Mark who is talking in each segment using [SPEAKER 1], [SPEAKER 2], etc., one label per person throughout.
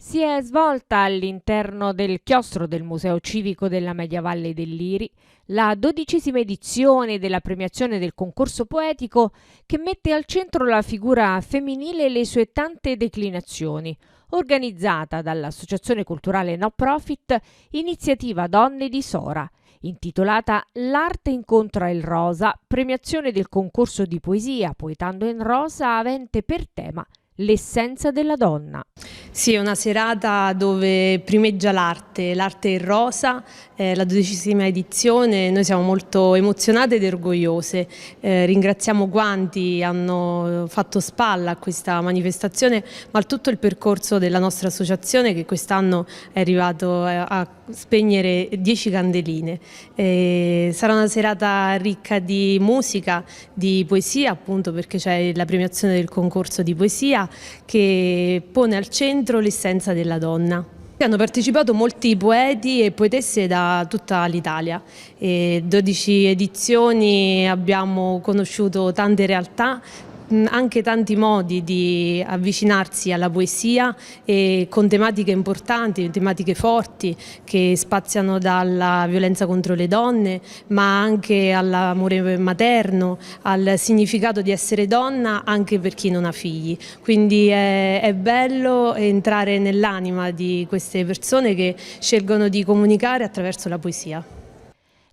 [SPEAKER 1] Si è svolta all'interno del chiostro del Museo Civico della Media Valle del Liri la 12ª edizione della premiazione del concorso poetico che mette al centro la figura femminile e le sue tante declinazioni, organizzata dall'Associazione Culturale No Profit Iniziativa Donne di Sora, intitolata L'arte incontra il rosa, premiazione del concorso di poesia Poetando in rosa avente per tema l'essenza della donna.
[SPEAKER 2] Sì, è una serata dove primeggia l'arte in rosa, la 12ª edizione, noi siamo molto emozionate ed orgogliose. Ringraziamo quanti hanno fatto spalla a questa manifestazione, ma a tutto il percorso della nostra associazione che quest'anno è arrivato a spegnere 10 candeline. Sarà una serata ricca di musica, di poesia, appunto perché c'è la premiazione del concorso di poesia che pone al centro l'essenza della donna. Hanno partecipato molti poeti e poetesse da tutta l'Italia. 12 edizioni, abbiamo conosciuto tante realtà, anche tanti modi di avvicinarsi alla poesia e con tematiche importanti, tematiche forti che spaziano dalla violenza contro le donne, ma anche all'amore materno, al significato di essere donna anche per chi non ha figli. Quindi è bello entrare nell'anima di queste persone che scelgono di comunicare attraverso la poesia.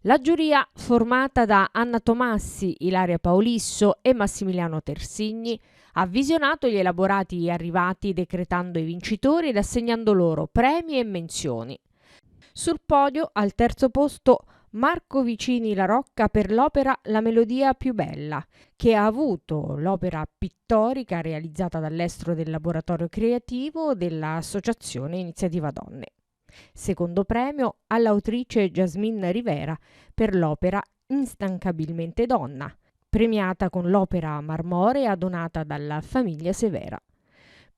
[SPEAKER 1] La giuria, formata da Anna Tomassi, Ilaria Paolisso e Massimiliano Tersigni, ha visionato gli elaborati arrivati decretando i vincitori ed assegnando loro premi e menzioni. Sul podio, al terzo posto, Marco Vicini La Rocca per l'opera La melodia più bella, che ha avuto l'opera pittorica realizzata dall'estero del laboratorio creativo dell'Associazione Iniziativa Donne. Secondo premio all'autrice Jasmine Rivera per l'opera Instancabilmente donna, premiata con l'opera marmorea donata dalla famiglia Severa.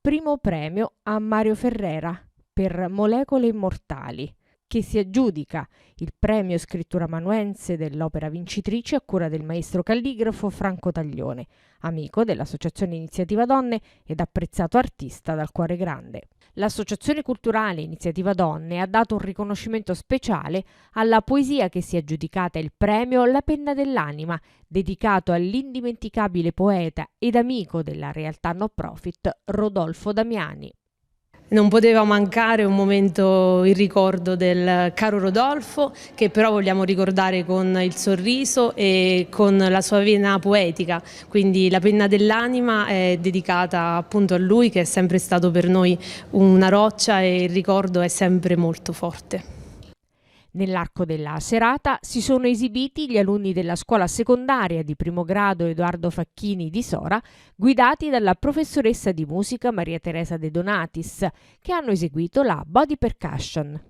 [SPEAKER 1] Primo premio a Mario Ferrera per Molecole immortali, che si aggiudica il premio scrittura amanuense dell'opera vincitrice a cura del maestro calligrafo Franco Taglione, amico dell'Associazione Iniziativa Donne ed apprezzato artista dal cuore grande. L'Associazione Culturale Iniziativa Donne ha dato un riconoscimento speciale alla poesia che si è aggiudicata il premio La penna dell'anima, dedicato all'indimenticabile poeta ed amico della realtà no profit Rodolfo Damiani.
[SPEAKER 2] Non poteva mancare un momento in ricordo del caro Rodolfo, che però vogliamo ricordare con il sorriso e con la sua vena poetica, quindi la penna dell'anima è dedicata appunto a lui, che è sempre stato per noi una roccia e il ricordo è sempre molto forte.
[SPEAKER 1] Nell'arco della serata si sono esibiti gli alunni della scuola secondaria di primo grado Edoardo Facchini di Sora, guidati dalla professoressa di musica Maria Teresa De Donatis, che hanno eseguito la body percussion.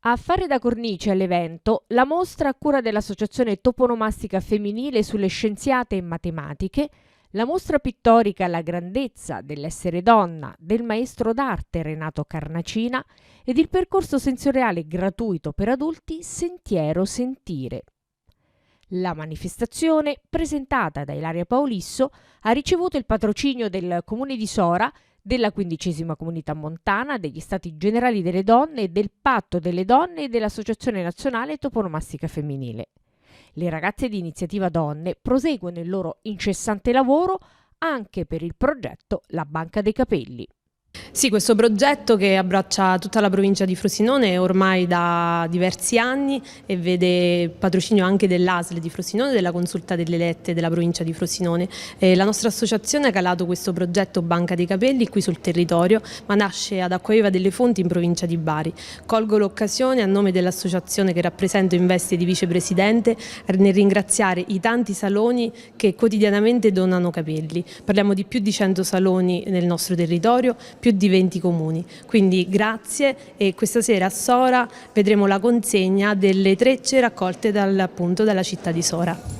[SPEAKER 1] A fare da cornice all'evento la mostra a cura dell'Associazione Toponomastica Femminile sulle Scienziate in Matematiche, la mostra pittorica La grandezza dell'essere donna del maestro d'arte Renato Carnacina ed il percorso sensoriale gratuito per adulti Sentiero Sentire. La manifestazione, presentata da Ilaria Paolisso, ha ricevuto il patrocinio del Comune di Sora, della 15ª Comunità Montana, degli Stati Generali delle Donne, del Patto delle Donne e dell'Associazione Nazionale Toponomastica Femminile. Le ragazze di Iniziativa Donne proseguono il loro incessante lavoro anche per il progetto La Banca dei Capelli.
[SPEAKER 2] Sì, questo progetto che abbraccia tutta la provincia di Frosinone ormai da diversi anni e vede patrocinio anche dell'ASL di Frosinone e della Consulta delle Elette della provincia di Frosinone. La nostra associazione ha calato questo progetto Banca dei Capelli qui sul territorio, ma nasce ad Acquaviva delle Fonti in provincia di Bari. Colgo l'occasione a nome dell'associazione che rappresento in veste di vicepresidente nel ringraziare i tanti saloni che quotidianamente donano capelli. Parliamo di più di 100 saloni nel nostro territorio, più di 20 comuni, quindi grazie, e questa sera a Sora vedremo la consegna delle trecce raccolte dalla città di Sora.